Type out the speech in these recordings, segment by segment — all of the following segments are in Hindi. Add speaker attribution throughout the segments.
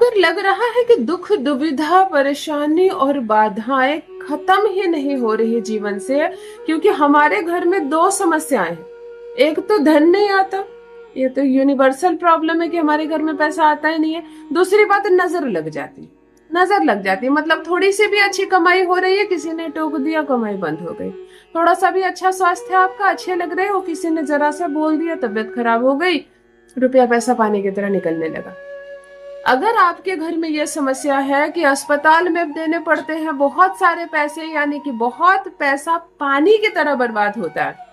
Speaker 1: अगर लग रहा है कि दुख दुविधा परेशानी और बाधाएं खत्म ही नहीं हो रही जीवन से, क्योंकि हमारे घर में दो समस्याएं हैं। एक तो धन नहीं आता, ये तो यूनिवर्सल प्रॉब्लम है कि हमारे घर में पैसा आता ही नहीं है। दूसरी बात, नजर लग जाती, नजर लग जाती है, मतलब थोड़ी सी भी अच्छी कमाई हो रही है, किसी ने टोक दिया, कमाई बंद हो गई। थोड़ा सा भी अच्छा स्वास्थ्य है आपका, अच्छे लग रहे हो, किसी ने जरा सा बोल दिया, तबीयत खराब हो गई, रुपया पैसा पानी की तरह निकलने लगा। अगर आपके घर में यह समस्या है कि अस्पताल में देने पड़ते हैं बहुत सारे पैसे, यानी कि बहुत पैसा पानी की तरह बर्बाद होता है,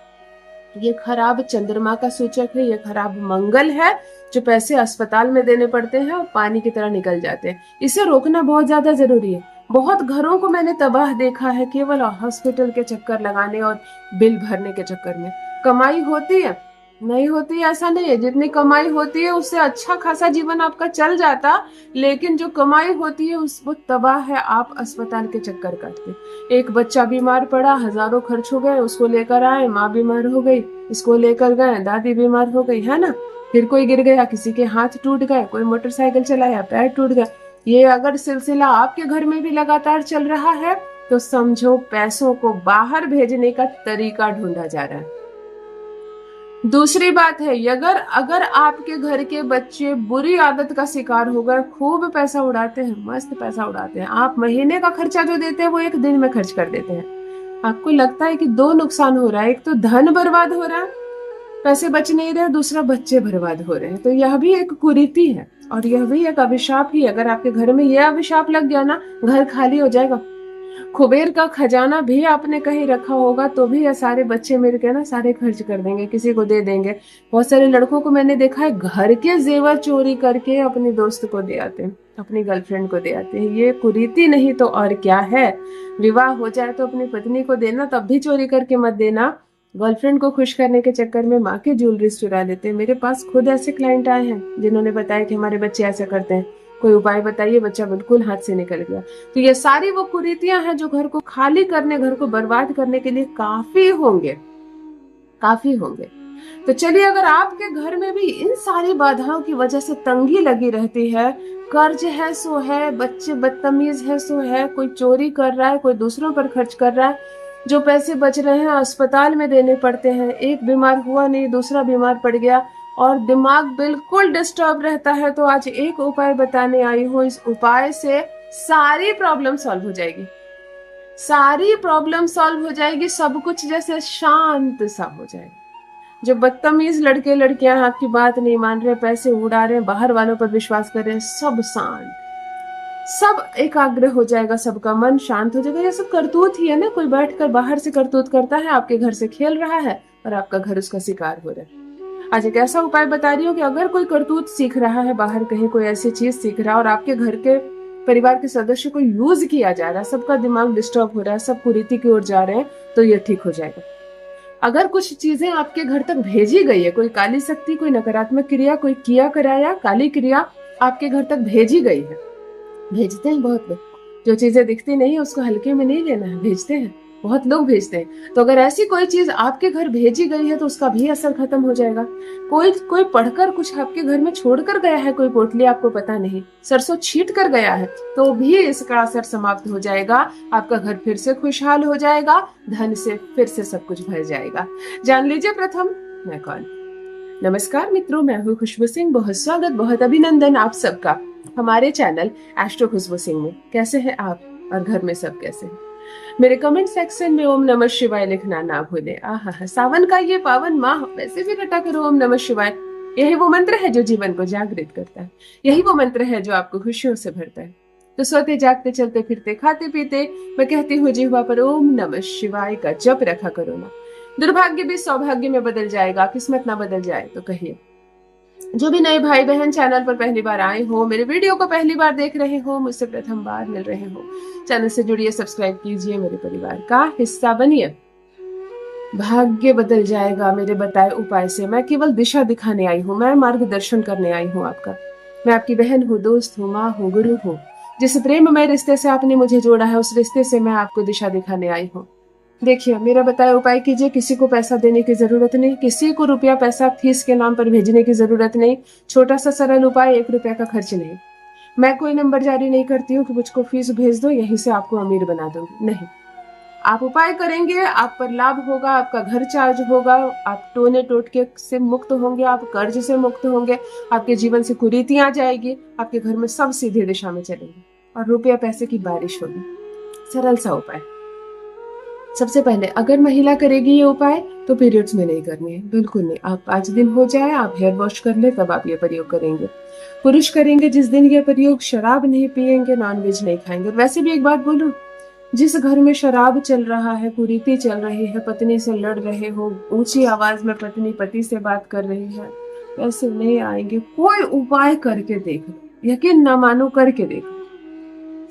Speaker 1: ये खराब चंद्रमा का सूचक है, ये खराब मंगल है, जो पैसे अस्पताल में देने पड़ते हैं और पानी की तरह निकल जाते हैं। इसे रोकना बहुत ज्यादा जरूरी है। बहुत घरों को मैंने तबाह देखा है केवल हॉस्पिटल के चक्कर लगाने और बिल भरने के चक्कर में। कमाई होती है, नहीं होती ऐसा नहीं है, जितनी कमाई होती है उससे अच्छा खासा जीवन आपका चल जाता, लेकिन जो कमाई होती है उस वो तबाह है, आप अस्पताल के चक्कर काटते। एक बच्चा बीमार पड़ा, हजारों खर्च हो गए, उसको लेकर आए, माँ बीमार हो गई, इसको लेकर गए, दादी बीमार हो गई, है ना, फिर कोई गिर गया, किसी के हाथ टूट गए, कोई मोटरसाइकिल चलाया, पैर टूट गया। ये अगर सिलसिला आपके घर में भी लगातार चल रहा है तो समझो पैसों को बाहर भेजने का तरीका ढूंढा जा रहा है। दूसरी बात है, अगर आपके घर के बच्चे बुरी आदत का शिकार हो गए, खूब पैसा उड़ाते हैं, मस्त पैसा उड़ाते हैं, आप महीने का खर्चा जो देते हैं वो एक दिन में खर्च कर देते हैं, आपको लगता है कि दो नुकसान हो रहा है, एक तो धन बर्बाद हो रहा है, पैसे बच नहीं रहे, दूसरा बच्चे बर्बाद हो रहे हैं, तो यह भी एक कुरीति है और यह भी एक अभिशाप ही। अगर आपके घर में यह अभिशाप लग गया ना, घर खाली हो जाएगा। कुबेर का खजाना भी आपने कहीं रखा होगा तो भी ये सारे बच्चे मिलकर ना सारे खर्च कर देंगे, किसी को दे देंगे। बहुत सारे लड़कों को मैंने देखा है घर के जेवर चोरी करके अपनी दोस्त को दे आते हैं, अपनी गर्लफ्रेंड को दे आते हैं। ये कुरीति नहीं तो और क्या है। विवाह हो जाए तो अपनी पत्नी को देना, तब भी चोरी करके मत देना। गर्लफ्रेंड को खुश करने के चक्कर में माँ की ज्वेलरी चुरा लेते हैं। मेरे पास खुद ऐसे क्लाइंट आए हैं जिन्होंने बताया कि हमारे बच्चे ऐसा करते हैं, कोई उपाय बताइए, बच्चा बिल्कुल हाथ से निकल गया। तो ये सारी वो कुरीतियां हैं जो घर को खाली करने, घर को बर्बाद करने के लिए काफी होंगे, काफी होंगे। तो चलिए, अगर आपके घर में भी इन सारी बाधाओं की वजह से तंगी लगी रहती है, कर्ज है सो है, बच्चे बदतमीज है सो है, कोई चोरी कर रहा है, कोई दूसरों पर खर्च कर रहा है, जो पैसे बच रहे हैं अस्पताल में देने पड़ते हैं, एक बीमार हुआ नहीं दूसरा बीमार पड़ गया और दिमाग बिल्कुल डिस्टर्ब रहता है, तो आज एक उपाय बताने आई हूँ। इस उपाय से सारी प्रॉब्लम सॉल्व हो जाएगी, सारी प्रॉब्लम सॉल्व हो जाएगी, सब कुछ जैसे शांत सा हो जाएगा। जो बदतमीज लड़के लड़कियां आपकी बात नहीं मान रहे, पैसे उड़ा रहे हैं, बाहर वालों पर विश्वास कर रहे हैं, सब शांत, सब एकाग्र हो जाएगा, सबका मन शांत हो जाएगा। ये सब करतूत ही है ना, कोई बैठकर बाहर से करतूत करता है, आपके घर से खेल रहा है और आपका घर उसका शिकार हो रहा है। आज एक ऐसा उपाय बता रही हूँ कि अगर कोई करतूत सीख रहा है बाहर, कहीं कोई ऐसी चीज सीख रहा है और आपके घर के परिवार के सदस्य को यूज किया जा रहा है, सबका दिमाग डिस्टर्ब हो रहा है, सब कुरीति की ओर जा रहे हैं, तो ये ठीक हो जाएगा। अगर कुछ चीजें आपके घर तक भेजी गई है, कोई काली शक्ति, कोई नकारात्मक क्रिया, कोई किया कराया काली क्रिया आपके घर तक भेजी गई है, भेजते हैं बहुत लोग, जो चीजें दिखती नहीं है उसको हल्के में नहीं लेना है, भेजते हैं, बहुत लोग भेजते हैं। तो अगर ऐसी कोई चीज आपके घर भेजी गई है तो उसका भी असर खत्म हो जाएगा। कोई पढ़कर कुछ आपके घर में छोड़कर गया है, कोई पोटली आपको पता नहीं, सरसों छीट कर गया है, तो भी इसका असर समाप्त हो जाएगा, आपका घर फिर से खुशहाल हो जाएगा, धन से फिर से सब कुछ भर जाएगा। जान लीजिए प्रथम मैं कौन। नमस्कार मित्रों, मैं हूँ खुशबू सिंह। बहुत स्वागत, बहुत अभिनंदन आप सबका हमारे चैनल एस्ट्रो खुशबू सिंह में। कैसे हैं आप और घर में सब कैसे हैं? मेरे कमेंट सेक्शन में ओम नमः शिवाय लिखना ना भूले। आहा, सावन का ये पावन माह, वैसे भी रटा करो ओम नमः शिवाय। यही वो मंत्र है जो जीवन को जागृत करता है, यही वो मंत्र है जो आपको खुशियों से भरता है। तो सोते जागते चलते फिरते खाते पीते मैं कहती हूँ जिह्वा पर ओम नमः शिवाय का जप रखा करो ना। दुर्भाग्य भी सौभाग्य में बदल जाएगा, किस्मत ना बदल जाए तो कहिए। जो भी नए भाई बहन चैनल पर पहली बार आए हो, मेरे वीडियो को पहली बार देख रहे हो, मुझसे प्रथम बार मिल रहे हो, चैनल से जुड़िए, सब्सक्राइब कीजिए, मेरे परिवार का हिस्सा बनिए। भाग्य बदल जाएगा मेरे बताए उपाय से। मैं केवल दिशा दिखाने आई हूँ, मैं मार्गदर्शन करने आई हूँ आपका। मैं आपकी बहन हूँ, दोस्त हूँ, माँ हूँ, गुरु हूँ। जिस प्रेममय रिश्ते से आपने मुझे जोड़ा है, उस रिश्ते से मैं आपको दिशा दिखाने आई हूँ। देखिए, मेरा बताया उपाय कीजिए, किसी को पैसा देने की जरूरत नहीं, किसी को रुपया पैसा फीस के नाम पर भेजने की जरूरत नहीं। छोटा सा सरल उपाय, 1 रुपया का खर्च नहीं। मैं कोई नंबर जारी नहीं करती हूँ कि मुझको फीस भेज दो, यहीं से आपको अमीर बना दूंगी, नहीं। आप उपाय करेंगे, आप पर लाभ होगा, आपका घर चार्ज होगा, आप टोने टोटके से मुक्त होंगे, आप कर्ज से मुक्त होंगे, आपके जीवन से कुरीतियां आ जाएगी, आपके घर में सब सीधी दिशा में चलेंगे और रुपया पैसे की बारिश होगी। सरल सा उपाय। सबसे पहले अगर महिला करेगी ये उपाय तो पीरियड्स में नहीं करनी है, बिल्कुल नहीं। आप 5 दिन हो जाए, आप हेयर वॉश कर ले, तब आप ये प्रयोग करेंगे। पुरुष करेंगे जिस दिन ये प्रयोग, शराब नहीं पिएंगे, नॉनवेज नहीं खाएंगे। वैसे भी एक बात बोलूं, जिस घर में शराब चल रहा है, कुरीति चल रही है, पत्नी से लड़ रहे हो, ऊंची आवाज में पत्नी पति से बात कर रही है, पैसे नहीं आएंगे। कोई उपाय करके देख लो, यकीन ना मानो, करके देख लो,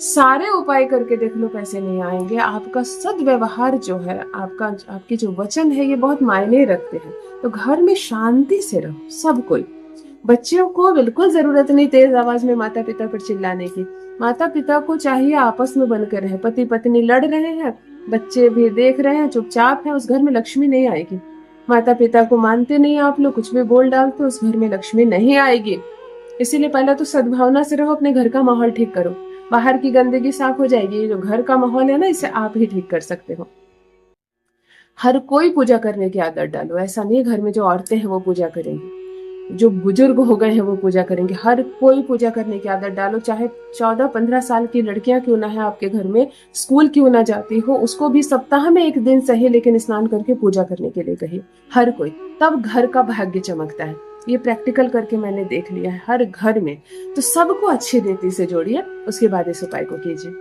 Speaker 1: सारे उपाय करके देख लो, पैसे नहीं आएंगे। आपका सद्व्यवहार जो है, आपके जो वचन है, ये बहुत मायने रखते हैं। तो घर में शांति से रहो सब कोई। बच्चों को बिल्कुल जरूरत नहीं तेज आवाज में माता पिता पर चिल्लाने की। माता पिता को चाहिए आपस में बनकर रहे। पति पत्नी लड़ रहे हैं, बच्चे भी देख रहे हैं, चुपचाप है, उस घर में लक्ष्मी नहीं आएगी। माता पिता को मानते नहीं आप लोग, कुछ भी बोल डालते, उस घर में लक्ष्मी नहीं आएगी। इसीलिए पहले तो सद्भावना से रहो, अपने घर का माहौल ठीक करो। बाहर की गंदगी साफ हो जाएगी। ये जो घर का माहौल है ना, इसे आप ही ठीक कर सकते हो। हर कोई पूजा करने की आदत डालो। ऐसा नहीं घर में जो औरतें हैं वो पूजा करेंगी, जो बुजुर्ग हो गए हैं वो पूजा करेंगे। हर कोई पूजा करने की आदत डालो। चाहे 14-15 साल की लड़कियां क्यों ना है आपके घर में, स्कूल क्यों ना जाती हो, उसको भी सप्ताह में एक दिन सही, लेकिन स्नान करके पूजा करने के लिए कहिए हर कोई। तब घर का भाग्य चमकता है। ये प्रैक्टिकल करके मैंने देख लिया है हर घर में। तो सबको अच्छी रीति से जोड़िए, उसके बाद इस उपाय को कीजिए।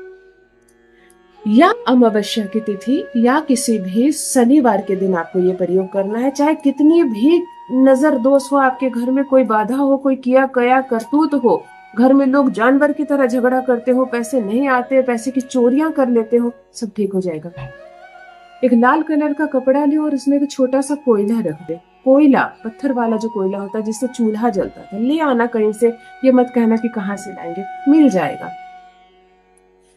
Speaker 1: या अमावस्या की तिथि या किसी भी शनिवार के दिन आपको ये प्रयोग करना है। चाहे कितनी भी नजर दोष हो आपके घर में, कोई बाधा हो, कोई किया कया करतूत हो, घर में लोग जानवर की तरह झगड़ा करते हो, पैसे नहीं आते, पैसे की चोरियां कर लेते हो, सब ठीक हो जाएगा। एक लाल कलर का कपड़ा ले और उसमें एक छोटा सा कोयला रख दे। कोयला, पत्थर वाला जो कोयला होता है जिससे चूल्हा जलता था, ले आना कहीं से। ये मत कहना कि कहाँ से लाएंगे, मिल जाएगा।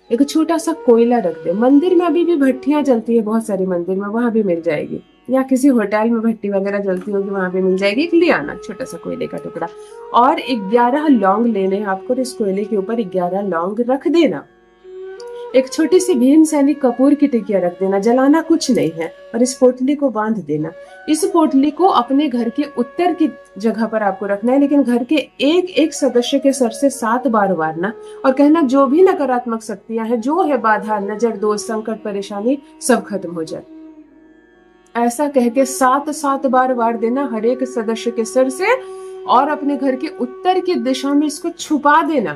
Speaker 1: एक छोटा सा कोयला रख दे। मंदिर में अभी भी भट्टियां जलती है, बहुत सारे मंदिर में, वहां भी मिल जाएगी। या किसी होटल में भट्टी वगैरह जलती होगी, वहां भी मिल जाएगी। एक ले आना छोटा सा कोयले का टुकड़ा, और 11 लौंग लेने हैं आपको। इस कोयले के ऊपर 11 लौंग रख देना। एक छोटी सी भीमसेनी कपूर की टिकिया रख देना, जलाना कुछ नहीं है, और इस पोटली को बांध देना। इस पोटली को अपने घर के उत्तर की जगह पर आपको रखना है, लेकिन घर के एक एक सदस्य के सर से 7 बार वारना, और कहना जो भी नकारात्मक शक्तियां हैं, जो है बाधा, नजर, दोष, संकट, परेशानी, सब खत्म हो जाए। ऐसा कह के 7 बार वार देना हर एक सदस्य के सर से, और अपने घर के उत्तर की दिशा में इसको छुपा देना।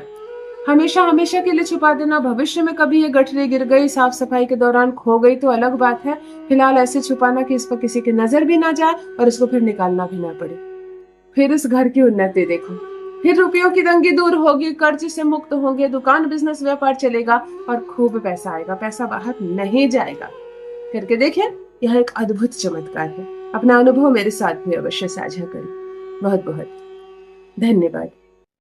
Speaker 1: हमेशा हमेशा के लिए छुपा देना। भविष्य में कभी ये गठरी गिर गई, साफ सफाई के दौरान खो गई तो अलग बात है। फिलहाल ऐसे छुपाना कि इस पर किसी की नजर भी ना जाए और इसको फिर निकालना भी ना पड़े। फिर इस घर की उन्नति देखो, फिर रुपयों की तंगी दूर होगी, कर्ज से मुक्त होंगे, दुकान, बिजनेस, व्यापार चलेगा और खूब पैसा आएगा। पैसा बाहर नहीं जाएगा। करके देखिए, यह एक अद्भुत चमत्कार है। अपना अनुभव मेरे साथ भी अवश्य साझा करें। बहुत बहुत धन्यवाद।